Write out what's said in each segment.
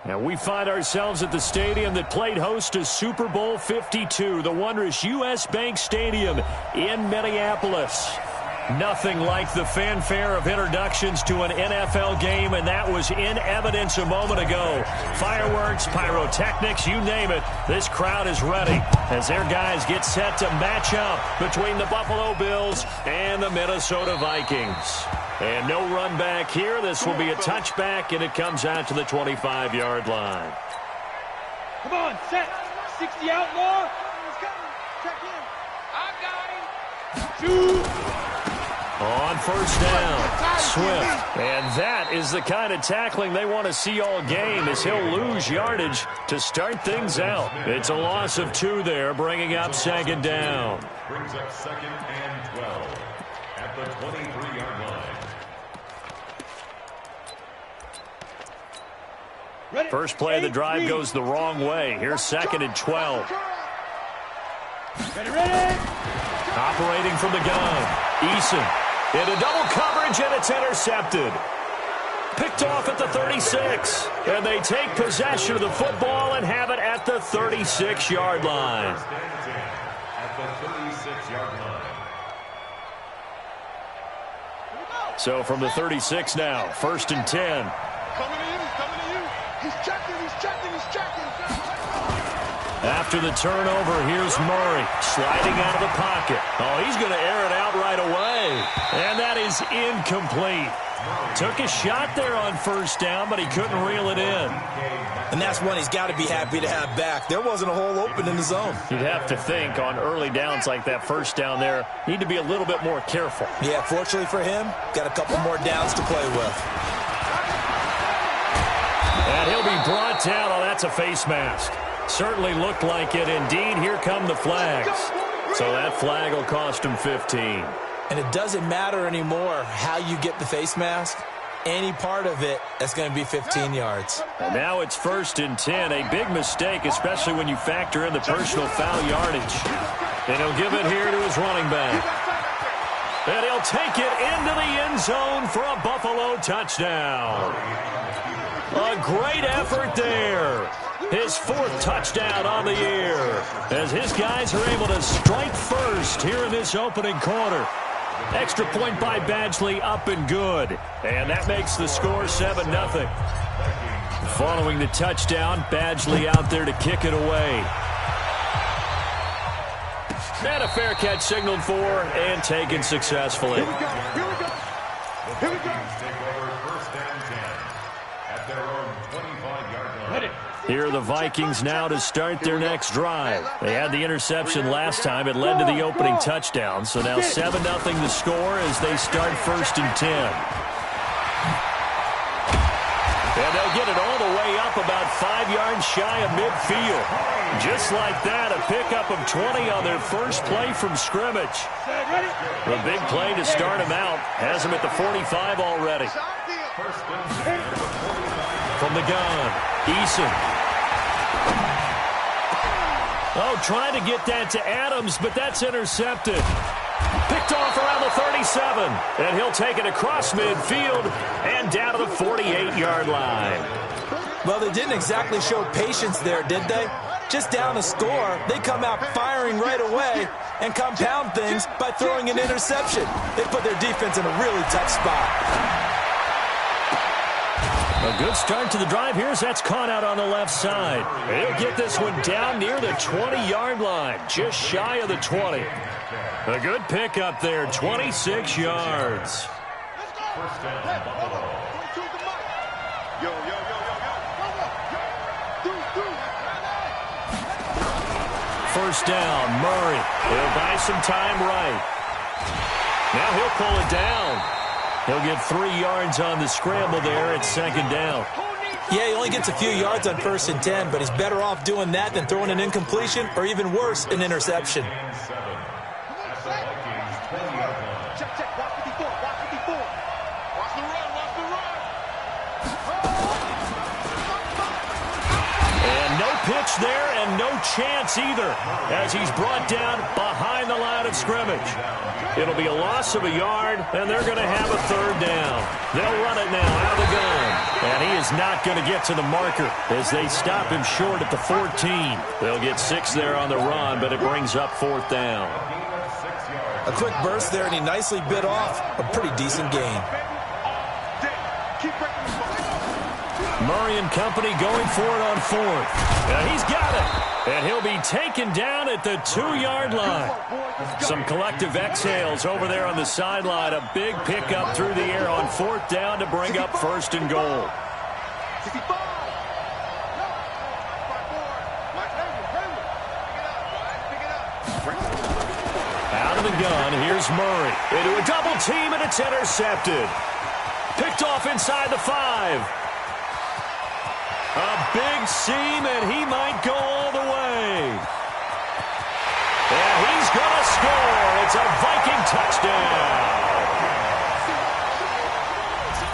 And we find ourselves at the stadium that played host to Super Bowl 52, the wondrous U.S. Bank Stadium in Minneapolis. Nothing like the fanfare of introductions to an NFL game, and that was in evidence a moment ago. Fireworks, pyrotechnics, you name it. This crowd is ready as their guys get set to match up between the Buffalo Bills and the Minnesota Vikings. And no run back here. This will be a touchback, and it comes out to the 25-yard line. Come on, set. 60 out more. He's coming. Check in. I got him. Shoot. On first down, Swift. And that is the kind of tackling they want to see all game, as he'll lose yardage to start things out. It's a loss of 2 there, bringing up second down. Brings up 2nd and 12 at the 23-yard line. First play of the drive goes the wrong way. Here's 2nd and 12. Ready. Operating from the gun, Eason. Into double coverage, and it's intercepted. Picked off at the 36. And they take possession of the football and have it at the 36-yard line. At the 36-yard line. So from the 36 now, 1st and 10. Coming to you. He's checking. After the turnover, here's Murray sliding out of the pocket. Oh, he's going to air it out right away. And that is incomplete. Took a shot there on first down, but he couldn't reel it in. And that's one he's got to be happy to have back. There wasn't a hole open in the zone. You'd have to think on early downs like that first down there, need to be a little bit more careful. Yeah, fortunately for him, got a couple more downs to play with. And he'll be brought down. Oh, that's a face mask. Certainly looked like it. Indeed, here come the flags. So that flag will cost him 15. And it doesn't matter anymore how you get the face mask. Any part of it, that's going to be 15 yards. And now it's 1st and 10. A big mistake, especially when you factor in the personal foul yardage. And he'll give it here to his running back. And he'll take it into the end zone for a Buffalo touchdown. A great effort there. His 4th touchdown on the year, as his guys are able to strike first here in this opening quarter. Extra point by Badgley, up and good. And that makes the score 7-0. Following the touchdown, Badgley out there to kick it away. And a fair catch signaled for and taken successfully. Here we go. Take over 1st and 10 at their own 25-yard line. Here are the Vikings now to start their next drive. They had the interception last time. It led to the opening touchdown. So now 7-0 the score as they start 1st and 10. And they'll get it all the way up about 5 yards shy of midfield. Just like that, a pickup of 20 on their first play from scrimmage. The big play to start him out has him at the 45 already. From the gun, Eason. Oh, trying to get that to Adams, but that's intercepted. Picked off around the 37, and he'll take it across midfield and down to the 48-yard line. Well, they didn't exactly show patience there, did they? Just down a score, they come out firing right away and compound things by throwing an interception. They put their defense in a really tough spot. A good start to the drive here as that's caught out on the left side. He'll get this one down near the 20-yard line, just shy of the 20. A good pickup there, 26 yards. First down, Buffalo. First down, Murray. He'll buy some time right. Now he'll pull it down. He'll get 3 yards on the scramble there at 2nd down. Yeah, he only gets a few yards on 1st and 10, but he's better off doing that than throwing an incompletion or even worse, an interception. And no pitch there, and no chance either, as he's brought down behind the line of scrimmage. It'll be a loss of a yard, and they're going to have a third down. They'll run it now out of the gun. And he is not going to get to the marker as they stop him short at the 14. They'll get 6 there on the run, but it brings up 4th down. A quick burst there, and he nicely bit off a pretty decent gain. Murray and company going for it on 4th. And he's got it. And he'll be taken down at the 2-yard line. Some collective exhales over there on the sideline. A big pickup through the air on 4th down to bring up 1st and goal. Out of the gun, here's Murray. Into a double team, and it's intercepted. Picked off inside the 5. A big seam, and he might go all the way. And he's going to score. It's a Viking touchdown.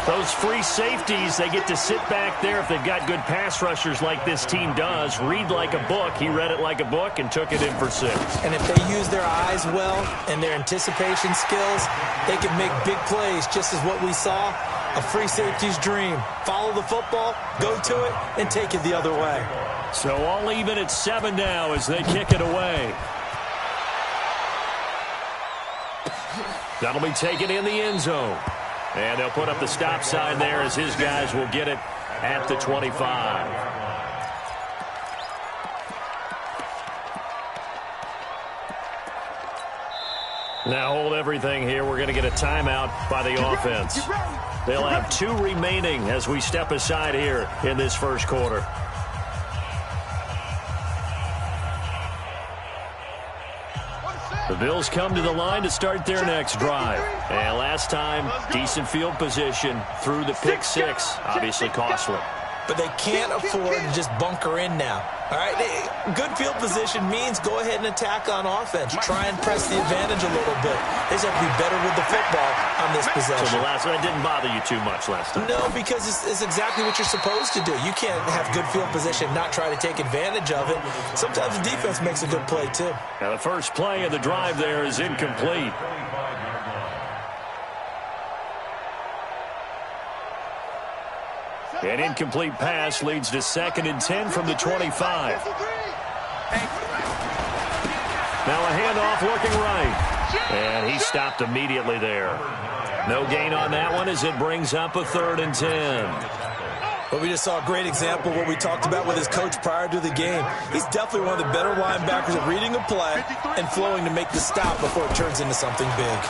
Those free safeties, they get to sit back there if they've got good pass rushers like this team does. Read like a book. He read it like a book and took it in for 6. And if they use their eyes well and their anticipation skills, they can make big plays, just as what we saw. A free safety's dream. Follow the football, go to it, and take it the other way. So all even at 7 now as they kick it away. That'll be taken in the end zone. And they'll put up the stop sign there as his guys will get it at the 25. Now hold everything here. We're going to get a timeout by the offense. They'll have 2 remaining as we step aside here in this first quarter. The Bills come to the line to start their next drive. And last time, decent field position through the pick 6. Obviously costly. But they can't afford to just bunker in now. All right, good field position means go ahead and attack on offense. Try and press the advantage a little bit. They just have to be better with the football on this possession. So the last one didn't bother you too much last time. No, because it's exactly what you're supposed to do. You can't have good field position, not try to take advantage of it. Sometimes the defense makes a good play, too. Now the first play of the drive there is incomplete. An incomplete pass leads to 2nd and 10 from the 25. Now a handoff looking right. And he stopped immediately there. No gain on that one as it brings up a 3rd and 10. But we just saw a great example of what we talked about with his coach prior to the game. He's definitely one of the better linebackers at reading a play and flowing to make the stop before it turns into something big.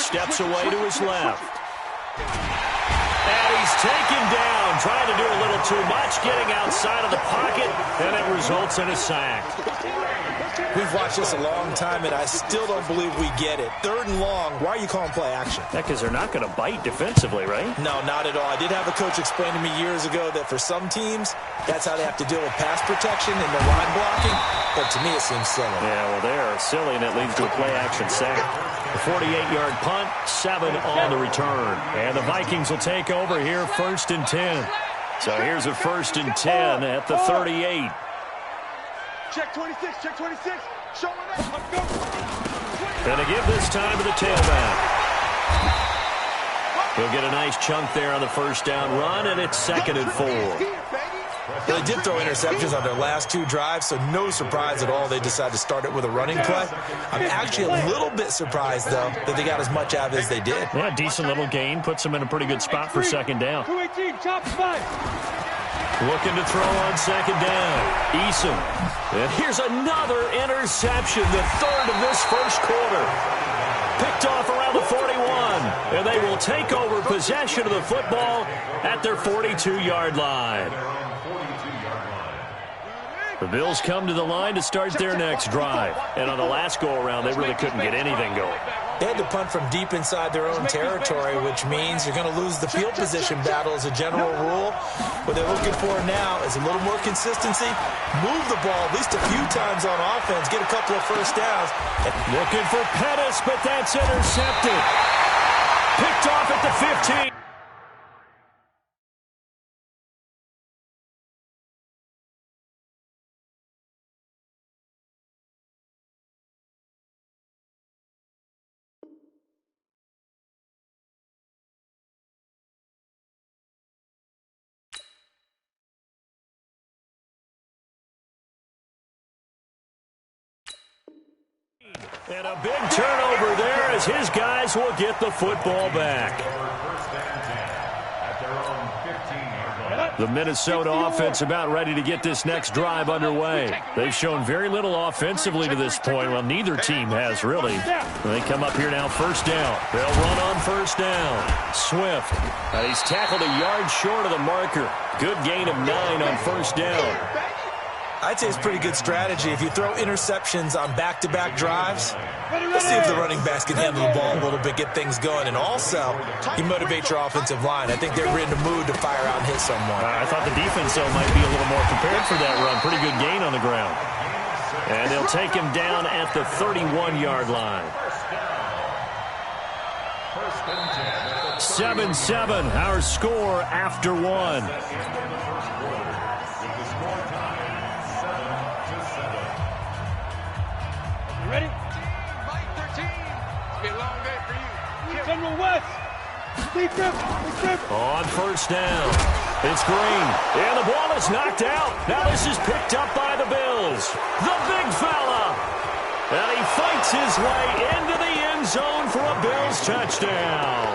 Steps away to his left. And he's taken down, trying to do a little too much, getting outside of the pocket, and it results in a sack. We've watched this a long time, and I still don't believe we get it. 3rd and long, why are you calling play action? Yeah, because they're not going to bite defensively, right? No, not at all. I did have a coach explain to me years ago that for some teams, that's how they have to deal with pass protection and their line blocking, but to me it seems silly. Yeah, well, they're silly, and it leads to a play action sack. A 48-yard punt, 7 on the return. And the Vikings will take over here, 1st and 10. So here's a 1st and 10 at the 38. Check 26, check 26. Show me that. Let's go. Going to give this time to the tailback. He'll get a nice chunk there on the first down run, and it's 2nd and 4. They did throw interceptions on their last 2 drives, so no surprise at all they decided to start it with a running play. I'm actually a little bit surprised, though, that they got as much out of it as they did. Yeah, decent little gain. Puts them in a pretty good spot for 2nd down. 218, top 5. Looking to throw on 2nd down. Eason. And here's another interception, the 3rd of this first quarter. Picked off around the 41. And they will take over possession of the football at their 42-yard line. The Bills come to the line to start their next drive. And on the last go-around, they really couldn't get anything going. They had to punt from deep inside their own territory, which means you're going to lose the field position battle as a general rule. What they're looking for now is a little more consistency, move the ball at least a few times on offense, get a couple of first downs. Looking for Pettis, but that's intercepted. Picked off at the 15. And a big turnover there as his guys will get the football back. The Minnesota offense about ready to get this next drive underway. They've shown very little offensively to this point. Well, neither team has really. They come up here now, first down. They'll run on first down. Swift. He's tackled a yard short of the marker. Good gain of 9 on first down. I'd say it's pretty good strategy. If you throw interceptions on back-to-back drives, let's see if the running backs can handle the ball a little bit, get things going. And also, you motivate your offensive line. I think they're in the mood to fire out and hit someone. I thought the defense, though, might be a little more prepared for that run. Pretty good gain on the ground. And they'll take him down at the 31-yard line. 7-7, our score after 1. Ready? Fight 13. It'll be a long day for you. General West. On first down. It's Green. And the ball is knocked out. Now this is picked up by the Bills. The big fella. And he fights his way into the end zone for a Bills touchdown.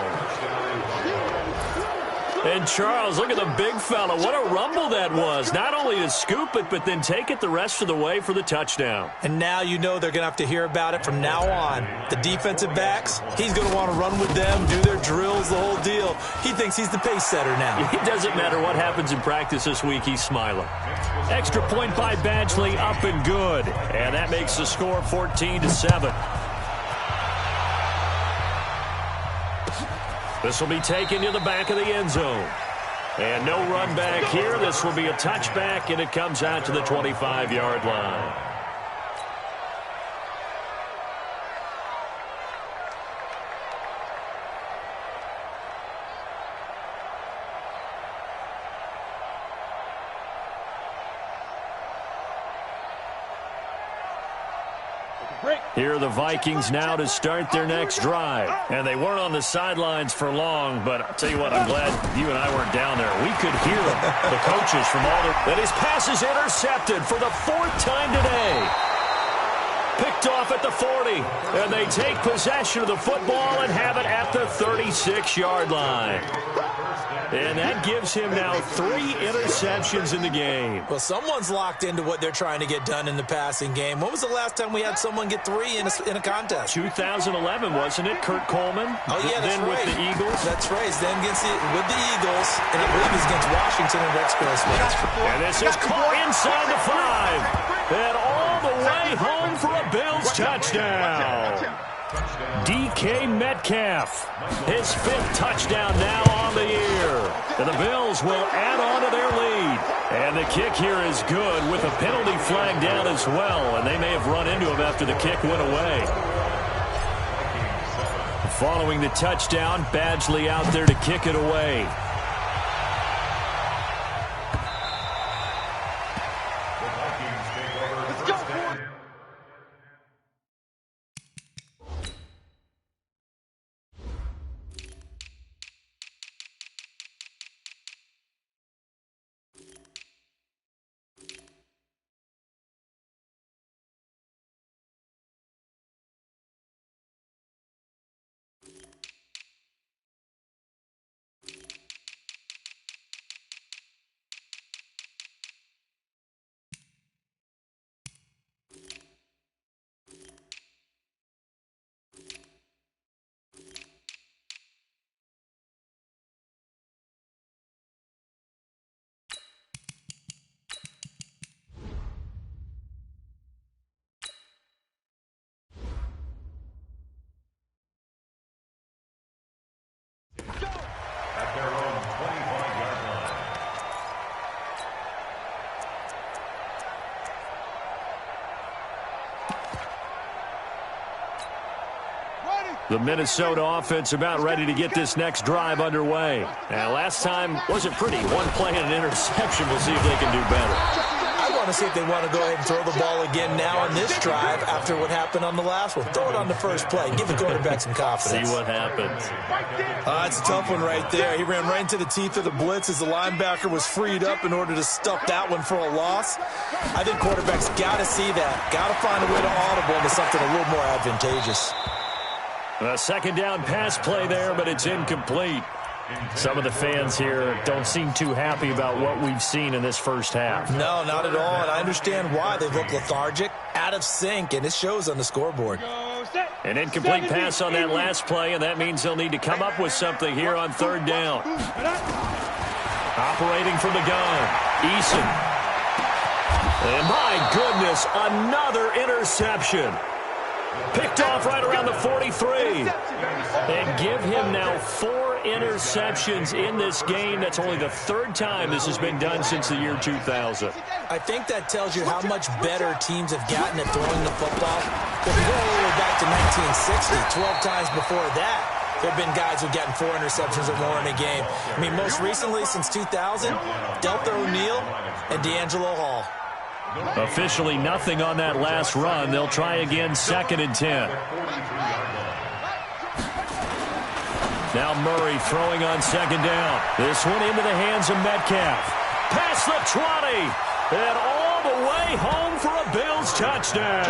And Charles, look at the big fella. What a rumble that was. Not only to scoop it, but then take it the rest of the way for the touchdown. And now you know they're going to have to hear about it from now on. The defensive backs, he's going to want to run with them, do their drills, the whole deal. He thinks he's the pace setter now. It doesn't matter what happens in practice this week, he's smiling. Extra point by Badgley, up and good. And that makes the score 14-7. This will be taken to the back of the end zone. And no run back here. This will be a touchback, and it comes out to the 25-yard line. Here are the Vikings now to start their next drive. And they weren't on the sidelines for long, but I'll tell you what, I'm glad you and I weren't down there. We could hear them, the coaches from all the... And his pass is intercepted for the 4th time today. Picked off at the 40. And they take possession of the football and have it at the 36-yard line. And that gives him now 3 interceptions in the game. Well, someone's locked into what they're trying to get done in the passing game. When was the last time we had someone get 3 in a contest? 2011, wasn't it? Kurt Coleman? Oh, yeah, that's then right. With the Eagles? That's right. Then with the Eagles, and I believe it's against Washington and Rex Grossman. And this is caught inside the 5. And all the way home for a Bills touchdown. DK Metcalf, his 5th touchdown now on the year. And the Bills will add on to their lead. And the kick here is good with a penalty flag down as well. And they may have run into him after the kick went away. Following the touchdown, Badgley out there to kick it away. The Minnesota offense about ready to get this next drive underway. And last time wasn't pretty. One play and an interception. We'll see if they can do better. I want to see if they want to go ahead and throw the ball again now on this drive after what happened on the last one. Throw it on the first play. Give the quarterback some confidence. See what happens. It's a tough one right there. He ran right into the teeth of the blitz as the linebacker was freed up in order to stuff that one for a loss. I think quarterbacks got to see that. Got to find a way to audible into something a little more advantageous. A second down pass play there, but it's incomplete. Some of the fans here don't seem too happy about what we've seen in this first half. No, not at all, and I understand why. They look lethargic, out of sync, and it shows on the scoreboard. An incomplete pass on that last play, and that means they'll need to come up with something here on third down. Operating from the gun, Eason. And my goodness, another interception. Picked off right around the 43. And give him now 4 interceptions in this game. That's only the third time this has been done since the year 2000. I think that tells you how much better teams have gotten at throwing the football. If you go all the way back to 1960, 12 times before that, there have been guys who've gotten 4 interceptions or more in a game. I mean, most recently, since 2000, Delta O'Neal and D'Angelo Hall. Officially nothing on that last run. They'll try again, 2nd and 10. Now Murray throwing on 2nd down. This one into the hands of Metcalf. Past the 20. And all the way home for a Bills touchdown.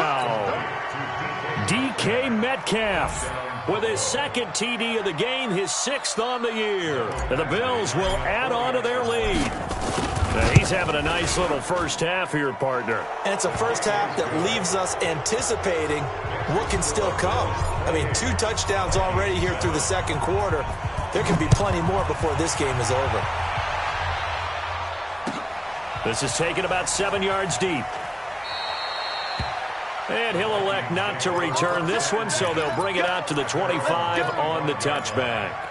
DK Metcalf with his 2nd TD of the game, his 6th on the year. And the Bills will add on to their lead. Now he's having a nice little first half here, partner. And it's a first half that leaves us anticipating what can still come. I mean, 2 touchdowns already here through the second quarter. There can be plenty more before this game is over. This is taken about 7 yards deep. And he'll elect not to return this one, so they'll bring it out to the 25 on the touchback.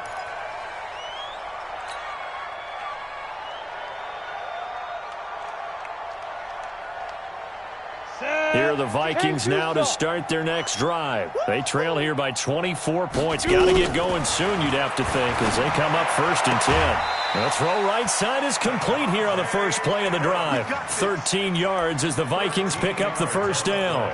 Here are the Vikings now to start their next drive. They trail here by 24 points. Got to get going soon, you'd have to think, as they come up 1st and 10. The throw right side is complete here on the first play of the drive. 13 yards as the Vikings pick up the first down.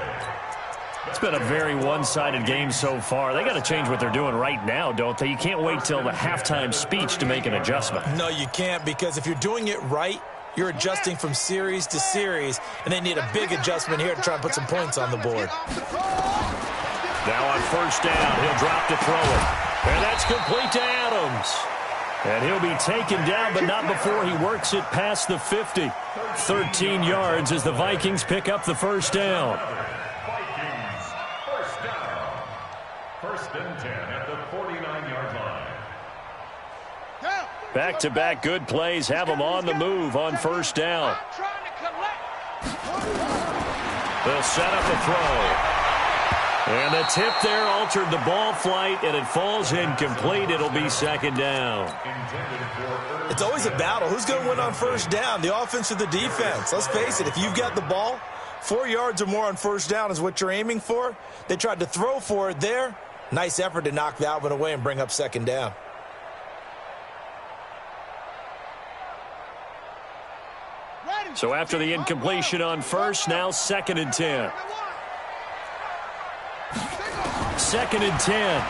It's been a very one-sided game so far. They got to change what they're doing right now, don't they? You can't wait till the halftime speech to make an adjustment. No, you can't, because if you're doing it right, you're adjusting from series to series, and they need a big adjustment here to try and put some points on the board. Now on first down, he'll drop to throw it. And that's complete to Adams. And he'll be taken down, but not before he works it past the 50. 13 yards as the Vikings pick up the first down. Vikings, first down. 1st and 10 at the 49-yard line. Back-to-back good plays have them on the move on first down. They'll set up a throw. And the tip there altered the ball flight, and it falls incomplete. It'll be 2nd down. It's always a battle. Who's going to win on first down, the offense or the defense? Let's face it, if you've got the ball, 4 yards or more on first down is what you're aiming for. They tried to throw for it there. Nice effort to knock that one away and bring up 2nd down. So after the incompletion on first, now 2nd and 10. 2nd and 10.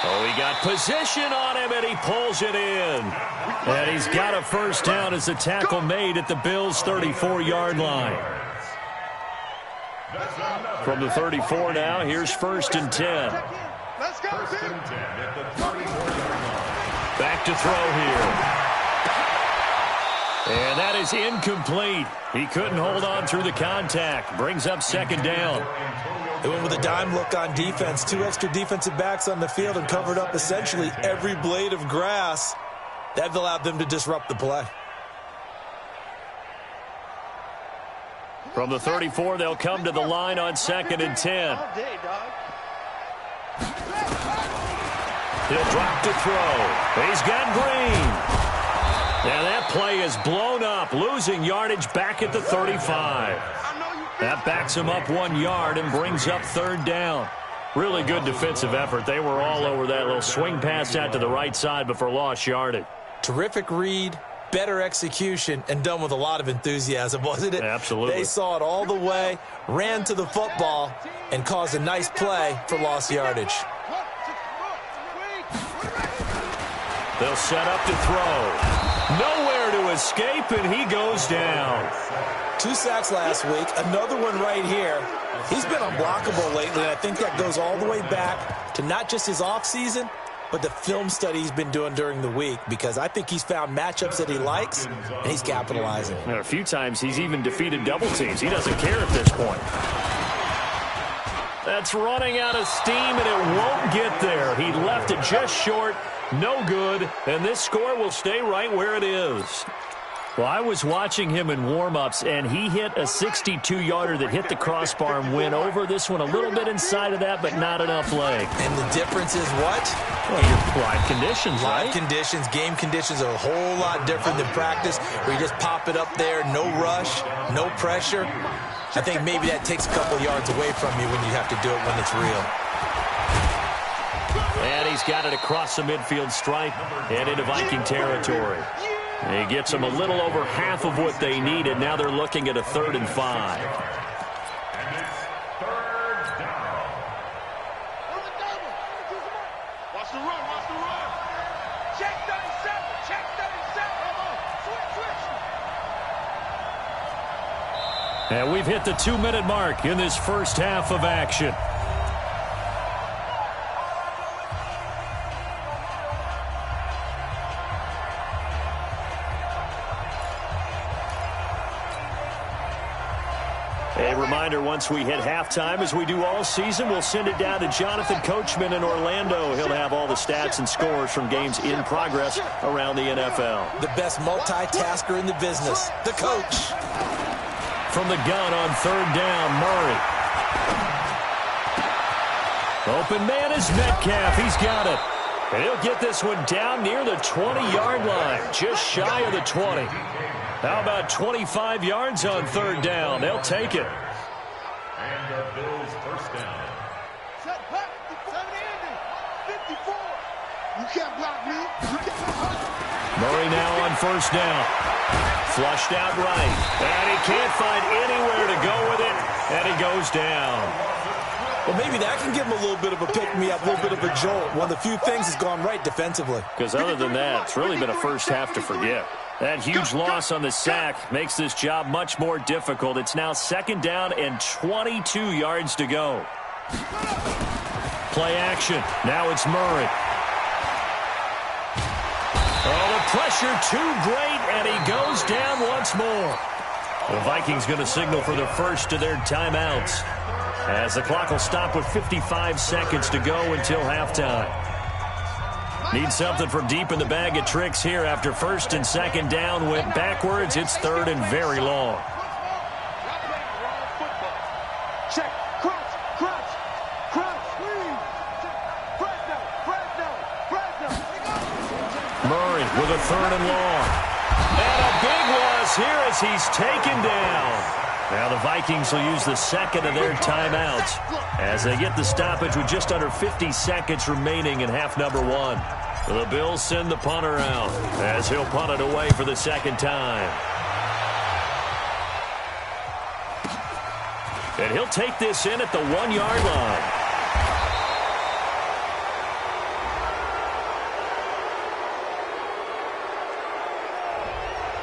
Oh, he got position on him, and he pulls it in. And he's got a first down as the tackle made at the Bills' 34-yard line. From the 34 now, here's 1st and 10. Back to throw here. And that is incomplete. He couldn't hold on through the contact. Brings up 2nd down. They went with a dime look on defense. 2 extra defensive backs on the field and covered up essentially every blade of grass. That allowed them to disrupt the play. From the 34, they'll come to the line on 2nd and 10. He'll drop to throw. He's got Green. Now that play is blown up, losing yardage back at the 35. That backs him up 1 yard and brings up 3rd down. Really good defensive effort. They were all over that little swing pass out to the right side before lost yardage. Terrific read, better execution and done with a lot of enthusiasm, wasn't it? Absolutely. They saw it all the way, ran to the football, and caused a nice play for lost yardage. They'll set up to throw. Nowhere to escape, and he goes down. 2 sacks last week, another one right here. He's been unblockable lately, and I think that goes all the way back to not just his offseason, but the film study he's been doing during the week, because I think he's found matchups that he likes, and he's capitalizing. And a few times he's even defeated double teams. He doesn't care at this point. That's running out of steam, and it won't get there. He left it just short. No good, and this score will stay right where it is. Well, I was watching him in warm-ups, and he hit a 62-yarder that hit the crossbar and went over. This one a little bit inside of that, but not enough leg. And the difference is what? Well, your live conditions, right? Live conditions, game conditions are a whole lot different than practice, where you just pop it up there, no rush, no pressure. I think maybe that takes a couple yards away from you when you have to do it when it's real. And he's got it across the midfield stripe and into Viking territory. He gets them a little over half of what they needed. Now they're looking at a 3rd and 5. And it's 3rd down. Watch the run, watch the run. Check 37, check 37. Switch. And we've hit the 2-minute mark in this first half of action. A reminder, once we hit halftime, as we do all season, we'll send it down to Jonathan Coachman in Orlando. He'll have all the stats and scores from games in progress around the NFL. The best multitasker in the business, the coach. From the gun on 3rd down, Murray. Open man is Metcalf. He's got it. And he'll get this one down near the 20-yard line, just shy of the 20. How about 25 yards on 3rd down? They'll take it. And the Bills' first down. Set back, 54. You can't block me. You can't block me. Murray now on 1st down. Flushed out right. And he can't find anywhere to go with it. And he goes down. Well, maybe that can give him a little bit of a pick-me-up, a little bit of a jolt. One of the few things has gone right defensively. Because other than that, it's really been a first half to forget. That huge loss on the sack makes this job much more difficult. It's now 2nd down and 22 yards to go. Play action. Now it's Murray. Oh, the pressure too great, and he goes down once more. The Vikings going to signal for the first of their timeouts, as the clock will stop with 55 seconds to go until halftime. Need something from deep in the bag of tricks here after 1st and 2nd down went backwards. It's 3rd and very long. Check, crouch, crouch, crouch, squeeze. Fresno. Murray with a 3rd and long. And a big loss here as he's taken down. Now the Vikings will use the 2nd of their timeouts as they get the stoppage with just under 50 seconds remaining in half number 1. The Bills send the punter out as he'll punt it away for the 2nd time. And he'll take this in at the 1-yard line.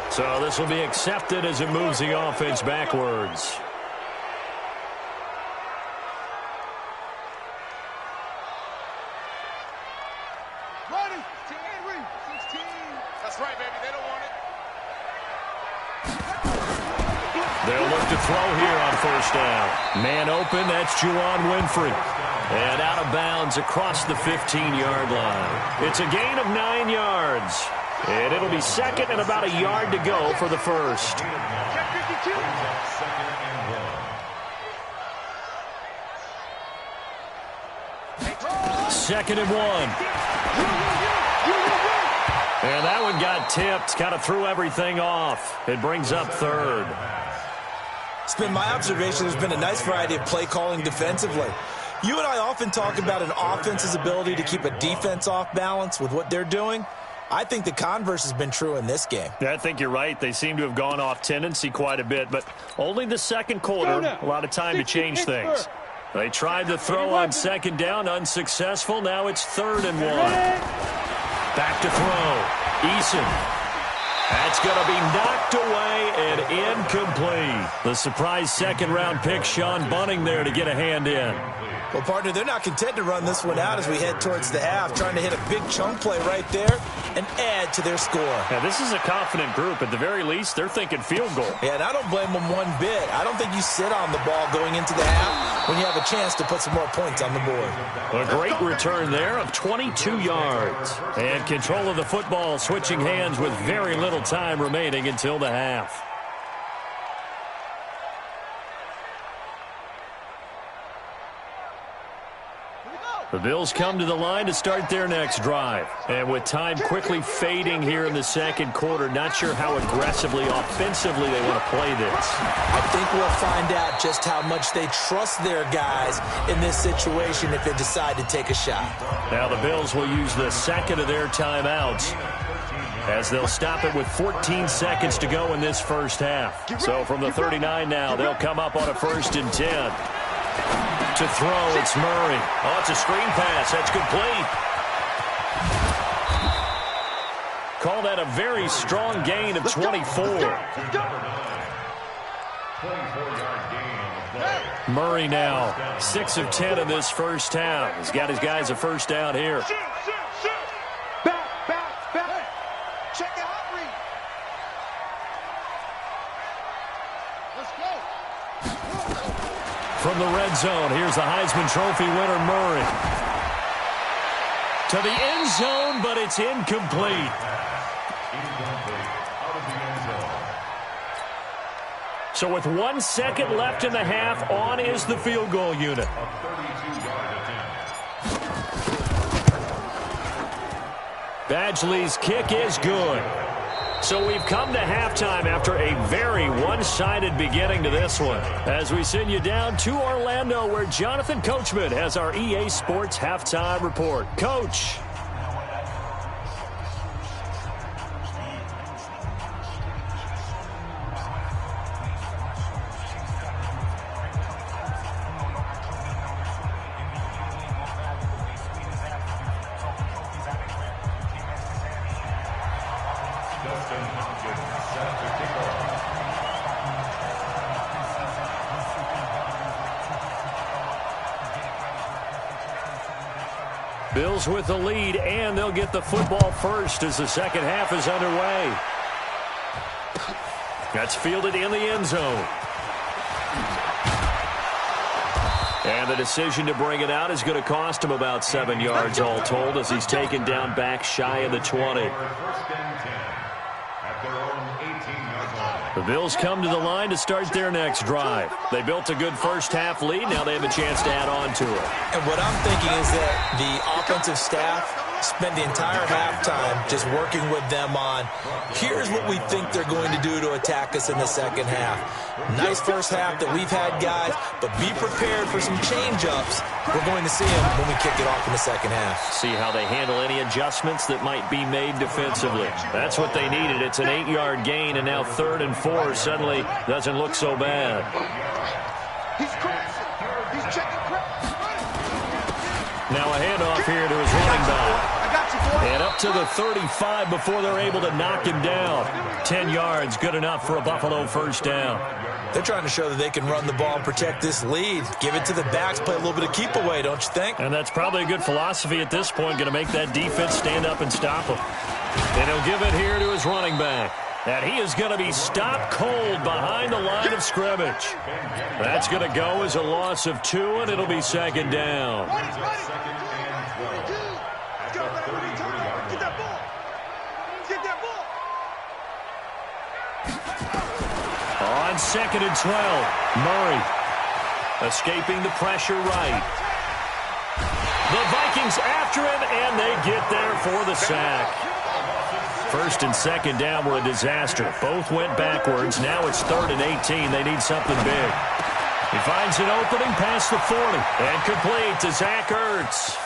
So this will be accepted as it moves the offense backwards. Ready, 16. That's right, baby. They don't want it. They'll look to throw here on 1st down. Man open, that's Juwan Winfrey. And out of bounds across the 15-yard line. It's a gain of 9 yards. And it'll be 2nd and about a yard to go for the first. Check 52. 2nd and 1. And that one got tipped, kind of threw everything off. It brings up 3rd. It's been my observation there's been a nice variety of play calling defensively. You and I often talk about an offense's ability to keep a defense off balance with what they're doing. I think the converse has been true in this game. Yeah, I think you're right. They seem to have gone off tendency quite a bit, but only the second quarter. A lot of time to change things. They tried to throw on second down, unsuccessful. Now it's 3rd and 1. Back to throw. Eason. That's going to be knocked away and incomplete. The surprise second-round pick, Sean Bunting, there to get a hand in. Well, partner, they're not content to run this one out as we head towards the half, trying to hit a big chunk play right there and add to their score. Yeah, this is a confident group. At the very least, they're thinking field goal. Yeah, and I don't blame them one bit. I don't think you sit on the ball going into the half when you have a chance to put some more points on the board. A great return there of 22 yards. And control of the football switching hands with very little time remaining until the half. The Bills come to the line to start their next drive. And with time quickly fading here in the second quarter, not sure how aggressively, offensively they want to play this. I think we'll find out just how much they trust their guys in this situation if they decide to take a shot. Now the Bills will use the second of their timeouts as they'll stop it with 14 seconds to go in this first half. So from the 39 now, they'll come up on a 1st and 10. To throw, it's Murray. Oh, it's a screen pass. That's complete. Call that a very strong gain of 24. Murray now, 6 of 10 in this first half. He's got his guys a first down here. Back. Check out, read. Let's go. From the red zone, here's the Heisman Trophy winner, Murray. To the end zone, but it's incomplete. So with 1 second left in the half, on is the field goal unit. Badgley's kick is good. So we've come to halftime after a very one-sided beginning to this one. As we send you down to Orlando, where Jonathan Coachman has our EA Sports Halftime Report. Coach. Bills with the lead, and they'll get the football first as the second half is underway. That's fielded in the end zone. And the decision to bring it out is going to cost him about 7 yards all told as he's taken down back shy of the 20. The Bills come to the line to start their next drive. They built a good first half lead. Now they have a chance to add on to it. And what I'm thinking is that the offensive staff spent the entire halftime just working with them on, here's what we think they're going to do to attack us in the second half. Nice first half that we've had, guys, but be prepared for some change-ups. We're going to see them when we kick it off in the second half. See how they handle any adjustments that might be made defensively. That's what they needed. It's an 8-yard gain, and now 3rd and 4 suddenly doesn't look so bad. He's crossing. He's checking cross. Now a handoff here to his running back. And up to the 35 before they're able to knock him down. 10 yards, good enough for a Buffalo first down. They're trying to show that they can run the ball and protect this lead. Give it to the backs, play a little bit of keep away, don't you think? And that's probably a good philosophy at this point, going to make that defense stand up and stop him. And he'll give it here to his running back. And he is going to be stopped cold behind the line of scrimmage. That's going to go as a loss of 2, and it'll be second down. On 2nd and 12, Murray escaping the pressure right. The Vikings after him, and they get there for the sack. 1st and 2nd down were a disaster. Both went backwards. Now it's 3rd and 18. They need something big. He finds an opening past the 40 and complete to Zach Ertz.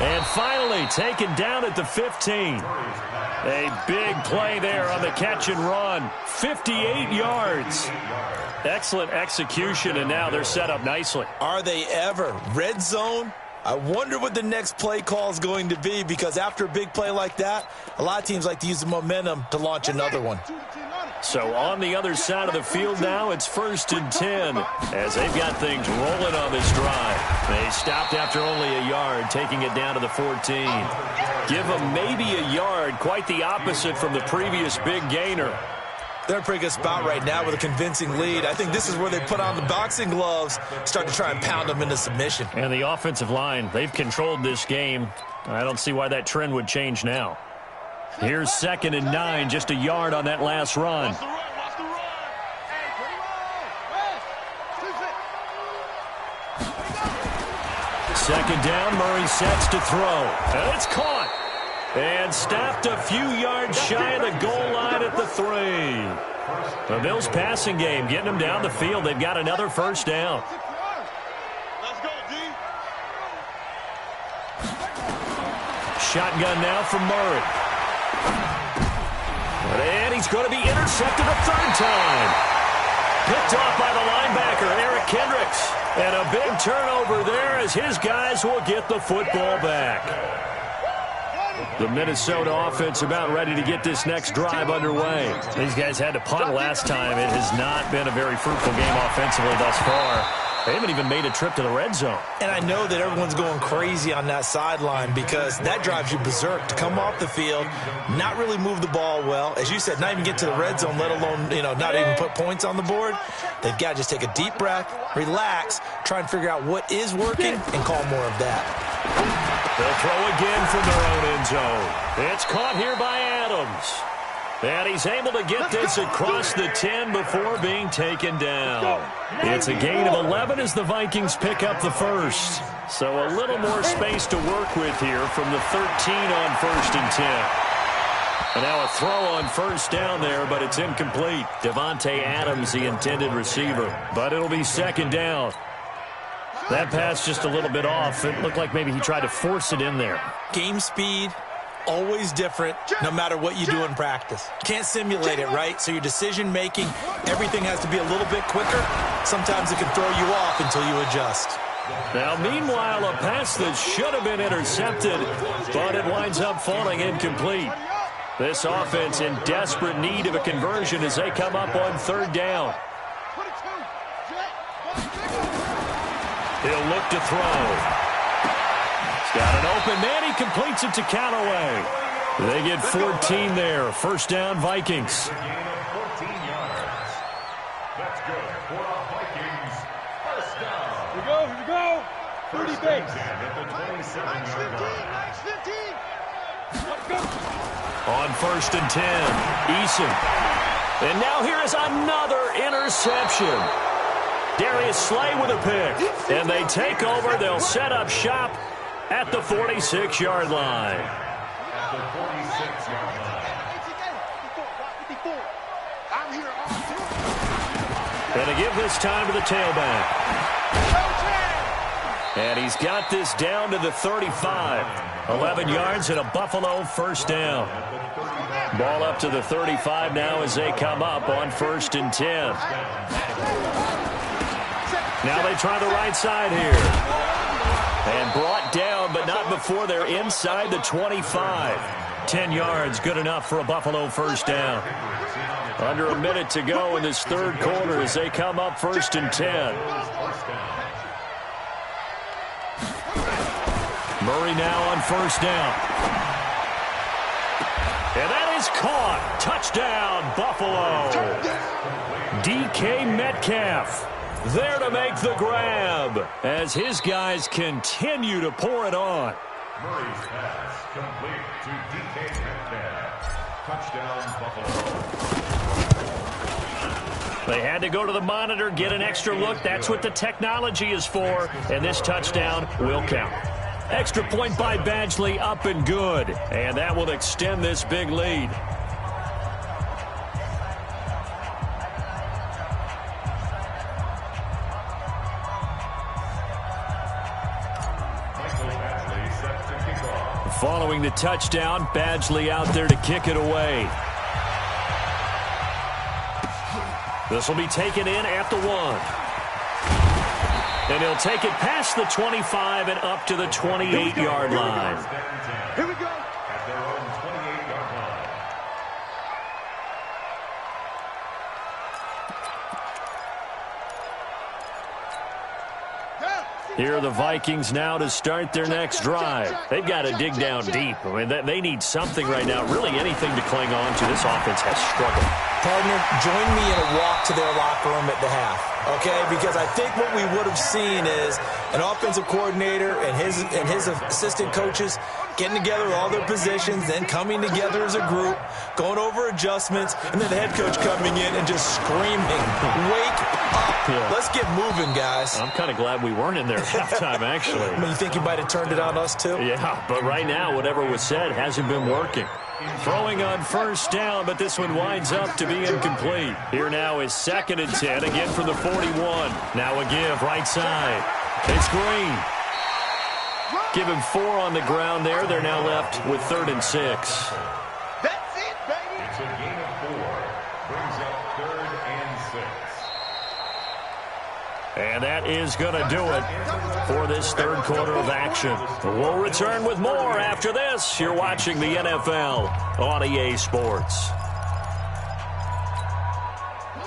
And finally taken down at the 15. A big play there on the catch and run. 58 yards. Excellent execution, and now they're set up nicely. Are they ever? Red zone? I wonder what the next play call is going to be, because after a big play like that, a lot of teams like to use the momentum to launch another one. So on the other side of the field now, it's 1st and 10 as they've got things rolling on this drive. They stopped after only a yard, taking it down to the 14. Give them maybe a yard, quite the opposite from the previous big gainer. They're in a pretty good spot right now with a convincing lead. I think this is where they put on the boxing gloves, start to try and pound them into submission. And the offensive line, they've controlled this game. I don't see why that trend would change now. Here's 2nd and 9, just a yard on that last run. Second down, Murray sets to throw. And it's caught. And stopped a few yards shy of the goal line at the 3. The Bills passing game getting them down the field. They've got another first down. Let's go, D. Shotgun now from Murray. And he's going to be intercepted a 3rd time. Picked off by the linebacker, Eric Kendricks. And a big turnover there as his guys will get the football back. The Minnesota offense about ready to get this next drive underway. These guys had to punt last time. It has not been a very fruitful game offensively thus far. They haven't even made a trip to the red zone. And I know that everyone's going crazy on that sideline because that drives you berserk to come off the field, not really move the ball well. As you said, not even get to the red zone, let alone, not even put points on the board. They've got to just take a deep breath, relax, try and figure out what is working and call more of that. They'll throw again from their own end zone. It's caught here by Adams. And he's able to get this across the 10 before being taken down. It's a gain of 11 as the Vikings pick up the first. So a little more space to work with here from the 13 on 1st and 10. And now a throw on first down there, but it's incomplete. Devontae Adams, the intended receiver. But it'll be 2nd down. That pass just a little bit off. It looked like maybe he tried to force it in there. Game speed, always different, no matter what you do in practice. You can't simulate it, right? So your decision-making, everything has to be a little bit quicker. Sometimes it can throw you off until you adjust. Now, meanwhile, a pass that should have been intercepted, but it winds up falling incomplete. This offense in desperate need of a conversion as they come up on 3rd down. He'll look to throw. He's got an open man. He completes it to Callaway. They get 14 there. 1st down, Vikings. Gain of 14 yards. That's good for our Vikings. 1st down. Here we go. 30 base. At the 27-yard line. Nice 15. Let's go. On 1st and 10, Eason. And now here is another interception. Darius Slay with a pick. And they take over. They'll set up shop at the 46-yard line. At the 46-yard line. And to give this time to the tailback. And he's got this down to the 35. 11 yards and a Buffalo 1st down. Ball up to the 35 now as they come up on 1st and 10. Now they try the right side here. And brought down, but not before they're inside the 25. 10 yards, good enough for a Buffalo 1st down. Under a minute to go in this 3rd quarter as they come up 1st and 10. Murray now on 1st down. And that is caught. Touchdown, Buffalo. DK Metcalf there to make the grab as his guys continue to pour it on. Murray's pass complete to DK Metcalf. Touchdown, Buffalo. They had to go to the monitor, get an extra look. That's what the technology is for. And this touchdown will count. Extra point by Badgley, up and good. And that will extend this big lead. Michael Badgley set to kick Following the touchdown, Badgley out there to kick it away. This will be taken in at the 1. And he'll take it past the 25 and up to the 28-yard line. Here we go. At their own 28-yard line. Here are the Vikings now to start their next drive. They've got to dig down deep. I mean, they need something right now, really anything to cling on to. This offense has struggled. Partner, join me in a walk to their locker room at the half, okay? Because I think what we would have seen is an offensive coordinator and his assistant coaches getting together all their positions, then coming together as a group, going over adjustments, and then the head coach coming in and just screaming, "Wake up! Yeah. Let's get moving, guys." I'm kind of glad we weren't in there at halftime, actually. I mean, you think you might have turned it on us, too? Yeah, but right now, whatever was said hasn't been working. Throwing on first down, but this one winds up to be incomplete. Here now is 2nd and 10, again from the 41. Now a give, right side. It's Green. Give him 4 on the ground there. They're now left with 3rd and 6. That's it, baby. It's a gain of 4. Brings up 3rd and 6. And that is going to do it for this third quarter of action. We'll return with more after this. You're watching the NFL on EA Sports.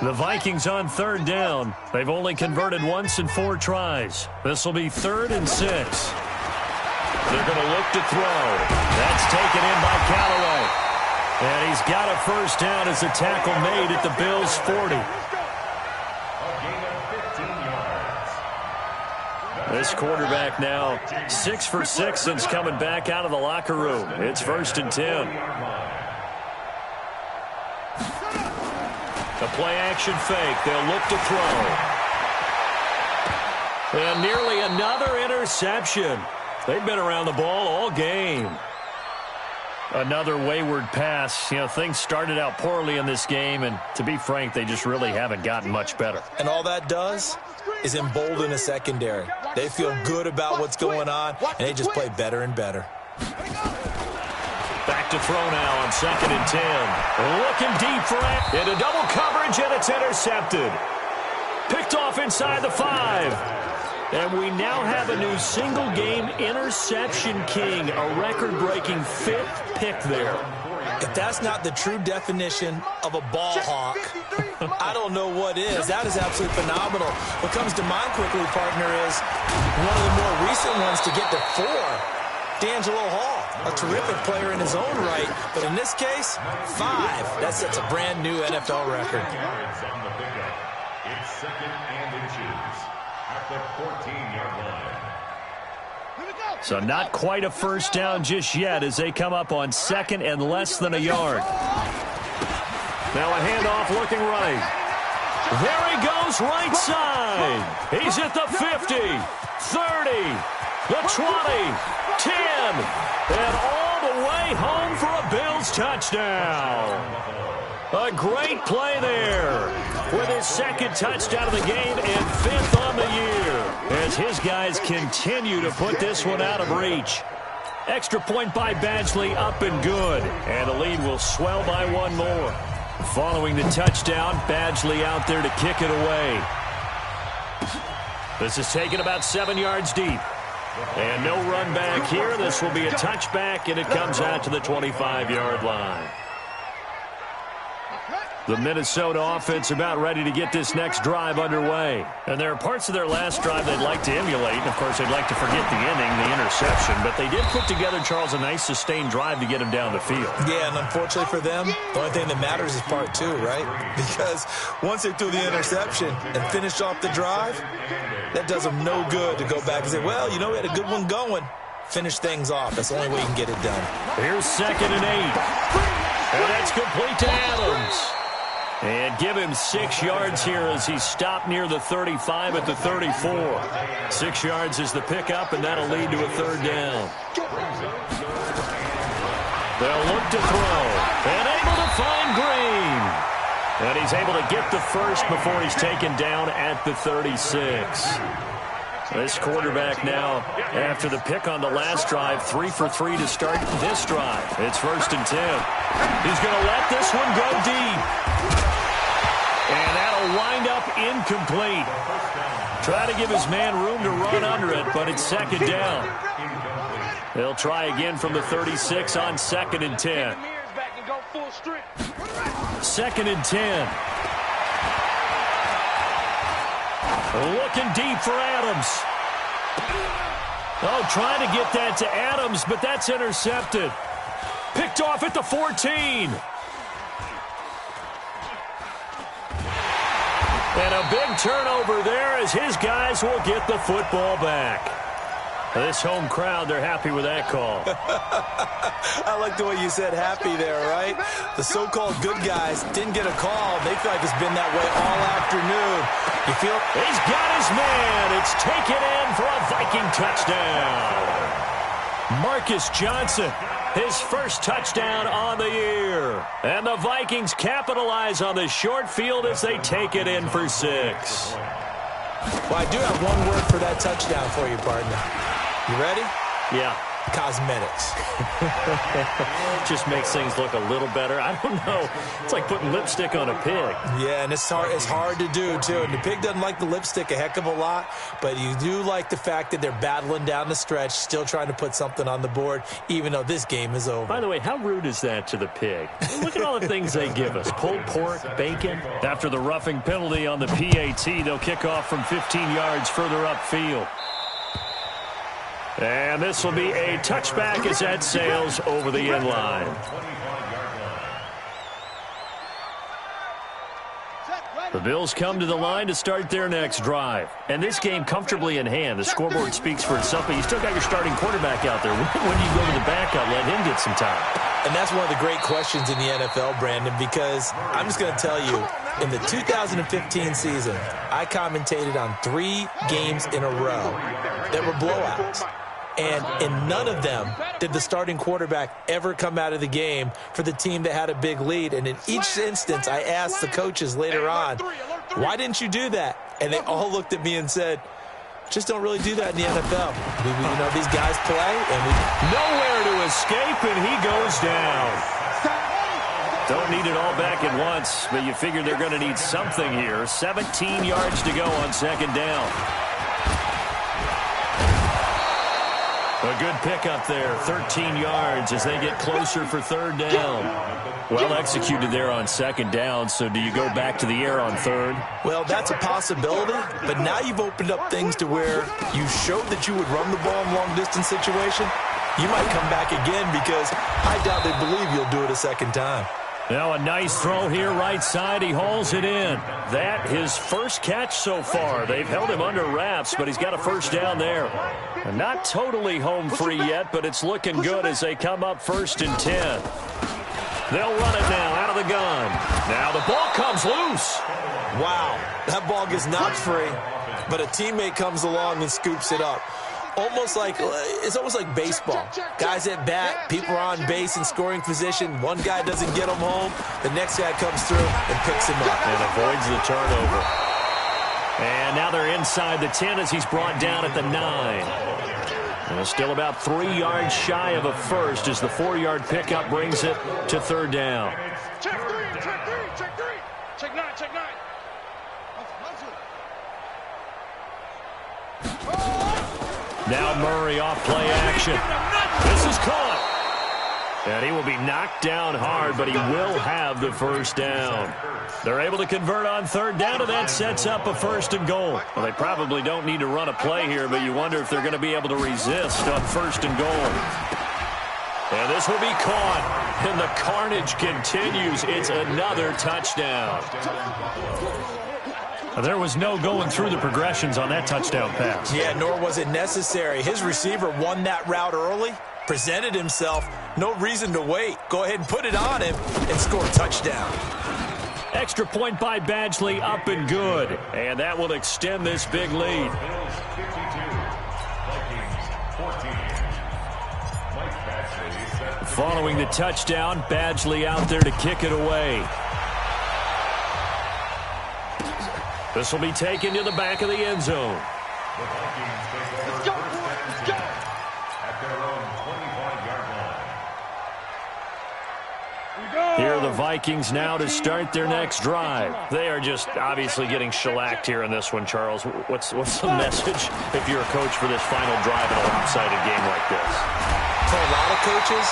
The Vikings on 3rd down. They've only converted once in 4 tries. This will be 3rd and 6. They're going to look to throw. That's taken in by Callaway. And he's got a first down as a tackle made at the Bills' 40. This quarterback now 6 for 6 since coming back out of the locker room. It's 1st and 10. A play-action fake. They'll look to throw. And nearly another interception. They've been around the ball all game. Another wayward pass. You know, things started out poorly in this game, and to be frank, they just really haven't gotten much better. And all that does is embolden a secondary. They feel good about what's going on, and they just play better and better. Back to throw now on 2nd and 10. Looking deep for it. Into double coverage, and it's intercepted. Picked off inside the 5. And we now have a new single-game interception king, a record-breaking 5th pick there. If that's not the true definition of a ball hawk, I don't know what is. That is absolutely phenomenal. What comes to mind quickly, partner, is one of the more recent ones to get to 4. D'Angelo Hall, a terrific player in his own right, but in this case, 5. That sets a brand new NFL record. It's 2nd and inches at the 14-yard line. So not quite a first down just yet as they come up on 2nd and less than a yard. Now a handoff looking right. There he goes right side. He's at the 50, 30, the 20, 10, and all the way home for a Bills touchdown. A great play there with his 2nd touchdown of the game and 5th on the year as his guys continue to put this one out of reach. Extra point by Badgley, up and good, and the lead will swell by 1 more. Following the touchdown, Badgley out there to kick it away. This is taken about 7 yards deep. And no run back here. This will be a touchback, and it comes out to the 25-yard line. The Minnesota offense about ready to get this next drive underway. And there are parts of their last drive they'd like to emulate. And, of course, they'd like to forget the inning, the interception. But they did put together, Charles, a nice sustained drive to get him down the field. Yeah, and unfortunately for them, the only thing that matters is part 2, right? Because once they threw the interception and finished off the drive, that does them no good to go back and say, well, you know, we had a good one going. Finish things off. That's the only way you can get it done. Here's 2nd and 8. And that's complete to Adams. And give him 6 yards here as he stopped near the 35 at the 34. 6 yards is the pickup, and that'll lead to a 3rd down. They'll look to throw. And able to find Green. And he's able to get the first before he's taken down at the 36. This quarterback now, after the pick on the last drive, 3 for 3 to start this drive. It's 1st and 10. He's going to let this one go deep. And that'll wind up incomplete. Try to give his man room to run under it, but it's 2nd down. They'll try again from the 36 on 2nd and 10. 2nd and 10. Looking deep for Adams. Oh, trying to get that to Adams, but that's intercepted. Picked off at the 14. And a big turnover there as his guys will get the football back. This home crowd, they're happy with that call. I like the way you said happy there, right? The so-called good guys didn't get a call. They feel like it's been that way all afternoon. You feel? He's got his man. It's taken in for a Viking touchdown. Marcus Johnson, his first touchdown on the year. And the Vikings capitalize on the short field as they take it in for 6. Well, I do have one word for that touchdown for you, partner. You ready? Yeah. Cosmetics. Just makes things look a little better. I don't know. It's like putting lipstick on a pig. Yeah, and it's hard to do, too. And the pig doesn't like the lipstick a heck of a lot, but you do like the fact that they're battling down the stretch, still trying to put something on the board, even though this game is over. By the way, how rude is that to the pig? Look at all the things they give us. Pulled pork, bacon. After the roughing penalty on the PAT, they'll kick off from 15 yards further upfield. And this will be a touchback as that sails over the end line. The Bills come to the line to start their next drive. And this game comfortably in hand. The scoreboard speaks for itself, but you still got your starting quarterback out there. When you go to the backup, let him get some time. And that's one of the great questions in the NFL, Brandon, because I'm just going to tell you, in the 2015 season, I commentated on 3 games in a row that were blowouts. And in none of them did the starting quarterback ever come out of the game for the team that had a big lead. And in each instance, I asked the coaches later on, why didn't you do that? And they all looked at me and said, just don't really do that in the NFL. You know, these guys play, and nowhere to escape, and he goes down. Don't need it all back at once, but you figure they're going to need something here. 17 yards to go on 2nd down. A good pickup there, 13 yards as they get closer for 3rd down. Well executed there on 2nd down, so do you go back to the air on 3rd? Well, that's a possibility, but now you've opened up things to where you showed that you would run the ball in long-distance situation. You might come back again because I doubt they believe you'll do it a second time. Now a nice throw here right side. He hauls it in. That his first catch so far. They've held him under wraps, but he's got a 1st down there. Not totally home free yet, but it's looking good as they come up 1st and 10. They'll run it now out of the gun. Now the ball comes loose. Wow, that ball gets knocked free, but a teammate comes along and scoops it up. It's almost like baseball. Guys at bat, people are on base in scoring position. One guy doesn't get him home. The next guy comes through and picks him up. And avoids the turnover. And now they're inside the 10 as he's brought down at the 9. And still about 3 yards shy of a first as the 4-yard pickup brings it to 3rd down. Check 3, check 3, check 3. Check 9, check 9. Now Murray off play action. This is caught. And he will be knocked down hard, but he will have the 1st down. They're able to convert on 3rd down, and that sets up a 1st and goal. Well, they probably don't need to run a play here, but you wonder if they're going to be able to resist on 1st and goal. And this will be caught, and the carnage continues. It's another touchdown. There was no going through the progressions on that touchdown pass. Yeah, nor was it necessary. His receiver won that route early, presented himself, no reason to wait. Go ahead and put it on him and score a touchdown. Extra point by Badgley, up and good. And that will extend this big lead. Following the touchdown, Badgley out there to kick it away. This will be taken to the back of the end zone. The Vikings take over Let's go, first boys. and Let's go. 10 at their own 25-yard line. Here are the Vikings now to start their next drive. They are just obviously getting shellacked here in this one, Charles. What's the message if you're a coach for this final drive in a lopsided game like this? For a lot of coaches,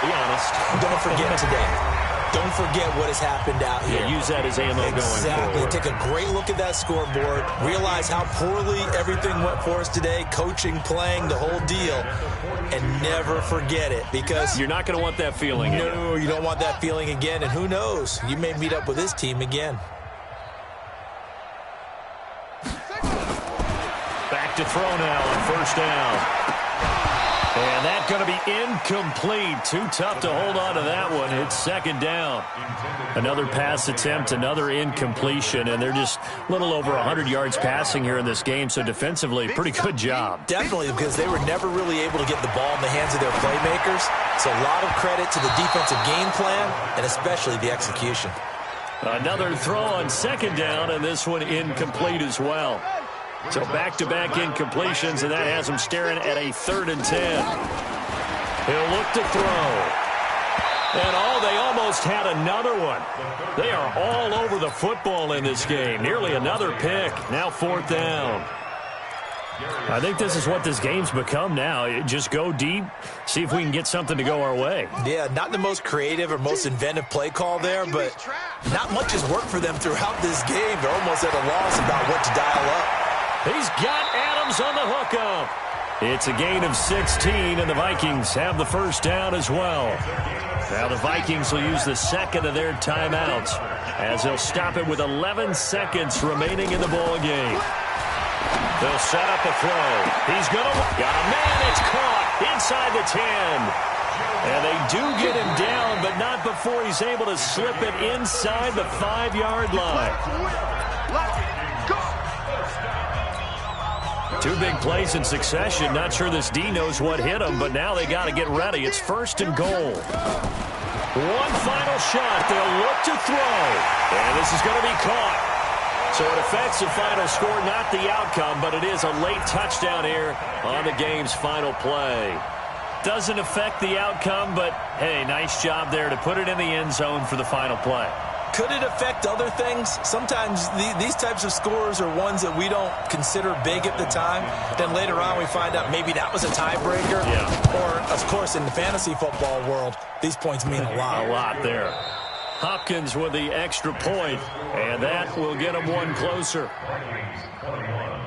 Be honest. don't forget today. Don't forget what has happened out here. Yeah, use that as ammo going Exactly. forward. Take a great look at that scoreboard. Realize how poorly everything went for us today. Coaching, playing, the whole deal. And never forget it, because You're not going to want that feeling again. no, you don't want that feeling again. And who knows? You may meet up with this team again. Back to throw now on first down. And that's going to be incomplete. Too tough to hold on to that one. It's second down. Another pass attempt, another incompletion, and they're just a little over 100 yards passing here in this game, so defensively, pretty good job. Definitely, because they were never really able to get the ball in the hands of their playmakers. So a lot of credit to the defensive game plan, and especially the execution. Another throw on second down, and this one incomplete as well. So back-to-back incompletions, and that has him staring at a 3rd and 10. He'll look to throw. And they almost had another one. They are all over the football in this game. Nearly another pick. Now 4th down. I think this is what this game's become now. Just go deep, see if we can get something to go our way. Yeah, not the most creative or most inventive play call there, but not much has worked for them throughout this game. They're almost at a loss about what to dial up. He's got Adams on the hookup. It's a gain of 16, and the Vikings have the first down as well. Now the Vikings will use the second of their timeouts as they'll stop it with 11 seconds remaining in the ball game. They'll set up a throw. He's going to got a man. It's caught inside the 10. And they do get him down, but not before he's able to slip it inside the 5-yard line. Two big plays in succession. Not sure this D knows what hit him, but now they got to get ready. It's 1st and goal. One final shot. They'll look to throw. And this is going to be caught. So it affects the final score, not the outcome, but it is a late touchdown here on the game's final play. Doesn't affect the outcome, but, hey, nice job there to put it in the end zone for the final play. Could it affect other things? Sometimes these types of scores are ones that we don't consider big at the time. Then later on we find out maybe that was a tiebreaker. Yeah. Or, of course, in the fantasy football world, these points mean a lot. A lot there. Hopkins with the extra point, and that will get him one closer. Vikings 21,